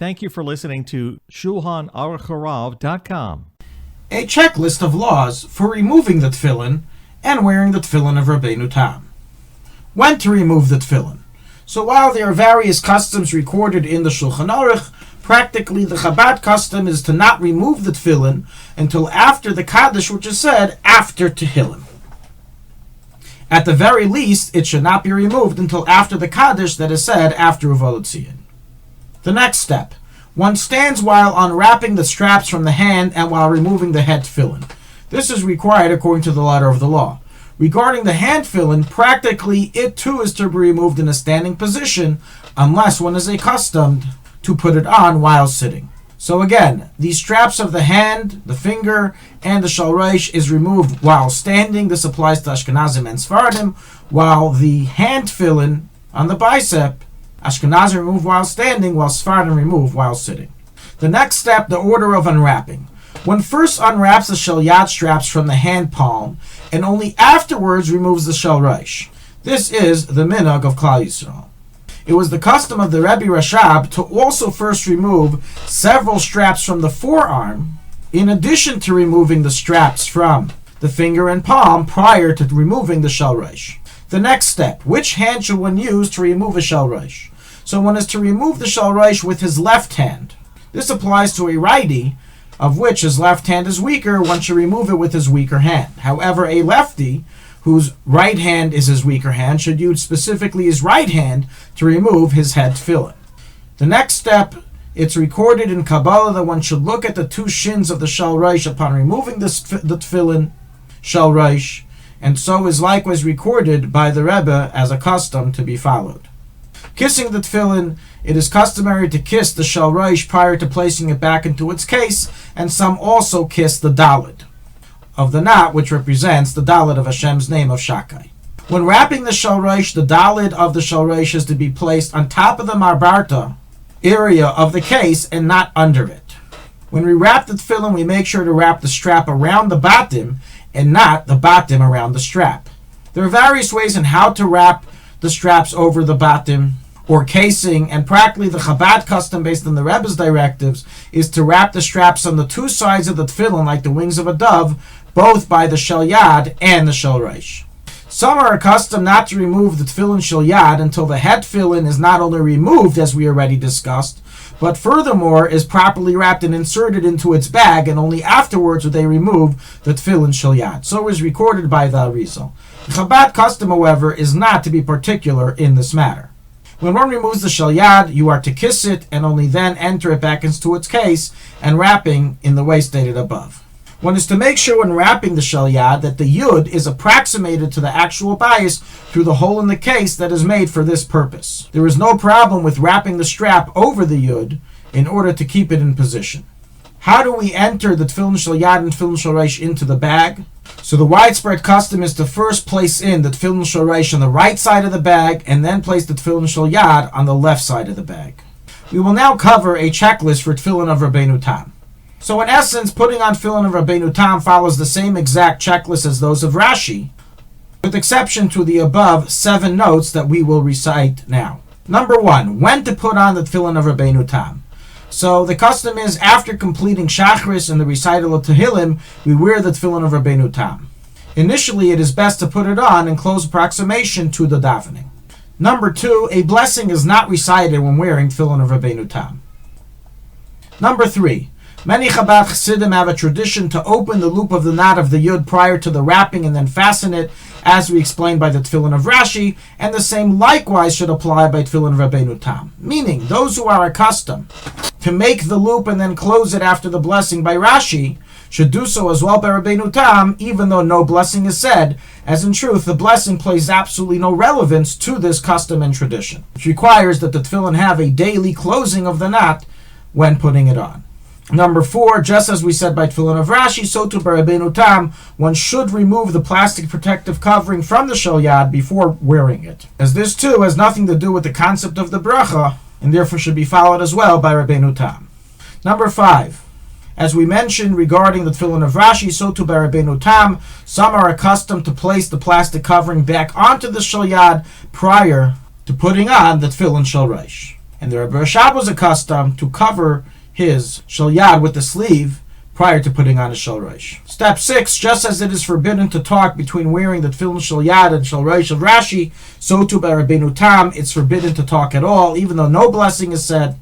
Thank you for listening to Shulchanaruchharav.com. A checklist of laws for removing the tefillin and wearing the tefillin of Rabbeinu Tam. When to remove the tefillin. So while there are various customs recorded in the Shulchan Aruch, practically the Chabad custom is to not remove the tefillin until after the Kaddish, which is said after Tehillim. At the very least, it should not be removed until after the Kaddish that is said after Uva L'Tzion. The next step. One stands while unwrapping the straps from the hand and while removing the head tefillin. This is required according to the letter of the law. Regarding the hand tefillin, practically it too is to be removed in a standing position unless one is accustomed to put it on while sitting. So again, the straps of the hand, the finger, and the shalreish is removed while standing. This applies to Ashkenazim and Sfaradim, while the hand tefillin on the bicep, Ashkenazim remove while standing, while Sfaradim remove while sitting. The next step, the order of unwrapping. One first unwraps the shalyad straps from the hand palm, and only afterwards removes the shalreish. This is the minhag of Klal Yisrael. It was the custom of the Rebbe Rashab to also first remove several straps from the forearm, in addition to removing the straps from the finger and palm prior to removing the shalreish. The next step, which hand should one use to remove a shalreish? So one is to remove the shalreish with his left hand. This applies to a righty, of which his left hand is weaker. One should remove it with his weaker hand. However, a lefty, whose right hand is his weaker hand, should use specifically his right hand to remove his head tefillin. The next step, it's recorded in Kabbalah that one should look at the two shins of the shalreish upon removing the tefillin shalreish, and so is likewise recorded by the Rebbe as a custom to be followed. Kissing the tefillin, it is customary to kiss the shalreish prior to placing it back into its case, and some also kiss the dalid of the knot, which represents the dalid of Hashem's name of Shakai. When wrapping the shalreish, the dalid of the shalreish is to be placed on top of the marbarta area of the case and not under it. When we wrap the tefillin, we make sure to wrap the strap around the batim and not the batim around the strap. There are various ways in how to wrap the straps over the batim or casing, and practically the Chabad custom based on the Rebbe's directives is to wrap the straps on the two sides of the tefillin like the wings of a dove, both by the shalyad and the shalreish. Some are accustomed not to remove the tefillin shalyad until the head tefillin is not only removed, as we already discussed, but furthermore is properly wrapped and inserted into its bag, and only afterwards would they remove the tefillin shalyad. So is recorded by the Arizal. The Chabad custom, however, is not to be particular in this matter. When one removes the shalyad, you are to kiss it and only then enter it back into its case and wrapping in the way stated above. One is to make sure when wrapping the shalyad that the yud is approximated to the actual bias through the hole in the case that is made for this purpose. There is no problem with wrapping the strap over the yud in order to keep it in position. How do we enter the tefillin shalyad and tefillin shalreish into the bag? So the widespread custom is to first place in the tefillin shalreish on the right side of the bag and then place the tefillin shalyad on the left side of the bag. We will now cover a checklist for tefillin of Rabbeinu Tam. So in essence, putting on tefillin of Rabbeinu Tam follows the same exact checklist as those of Rashi, with exception to the above 7 notes that we will recite now. Number 1, when to put on the tefillin of Rabbeinu Tam. So the custom is after completing Shachris and the recital of Tehillim, we wear the tefillin of Rabbeinu Tam. Initially, it is best to put it on in close approximation to the davening. Number 2, a blessing is not recited when wearing tefillin of Rabbeinu Tam. Number 3, many Chabad Chassidim have a tradition to open the loop of the knot of the yud prior to the wrapping and then fasten it, as we explained by the tefillin of Rashi, and the same likewise should apply by tefillin of Rabbeinu Tam. Meaning, those who are accustomed to make the loop and then close it after the blessing by Rashi should do so as well by Rabbeinu Tam, even though no blessing is said, as in truth the blessing plays absolutely no relevance to this custom and tradition, which requires that the tefillin have a daily closing of the knot when putting it on. Number 4, just as we said by tefillin of Rashi, so too by Rabbeinu Tam, one should remove the plastic protective covering from the shalyad before wearing it, as this too has nothing to do with the concept of the bracha, and therefore should be followed as well by Rabbeinu Tam. Number 5, as we mentioned regarding the tefillin of Rashi, so too by Rabbeinu Tam, some are accustomed to place the plastic covering back onto the shalyad prior to putting on the tefillin shalreish. And the Rebbe Rashab was accustomed to cover his shel yad with the sleeve prior to putting on a shel rosh. Step 6, just as it is forbidden to talk between wearing the tefillin shel yad and shel rosh of Rashi, so too by Rabbeinu Tam, it's forbidden to talk at all, even though no blessing is said.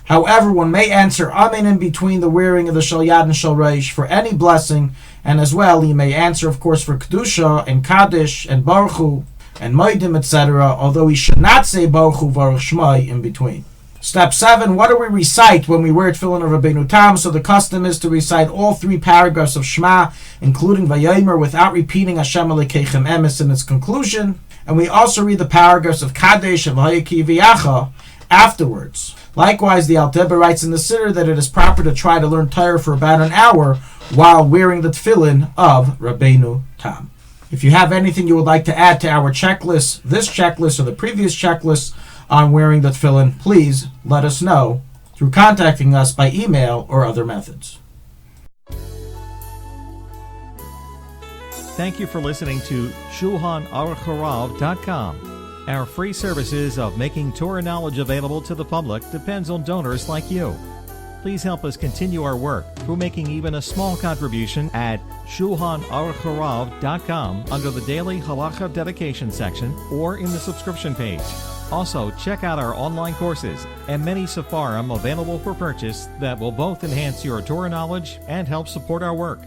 However, one may answer amen in between the wearing of the shel yad and shel rosh for any blessing, and as well he may answer, of course, for kedusha and kaddish and baruch hu and moedim, etc., although he should not say baruch hu baruch shmai in between. Step 7, what do we recite when we wear tefillin of Rabbeinu Tam? So the custom is to recite all 3 paragraphs of Shema, including Vayomer, without repeating Hashem Elokeichem Emes in its conclusion. And we also read the paragraphs of Kadesh and Vayiki V'yacha afterwards. Likewise, the Alter Rebbe writes in the Siddur that it is proper to try to learn Torah for about an hour while wearing the tefillin of Rabbeinu Tam. If you have anything you would like to add to our checklist, this checklist or the previous checklist on wearing the tefillin, please let us know through contacting us by email or other methods. Thank you for listening to Shulchanaruchharav.com. Our free services of making Torah knowledge available to the public depends on donors like you. Please help us continue our work through making even a small contribution at Shulchanaruchharav.com under the Daily Halacha Dedication section or in the subscription page. Also, check out our online courses and many sefarim available for purchase that will both enhance your Torah knowledge and help support our work.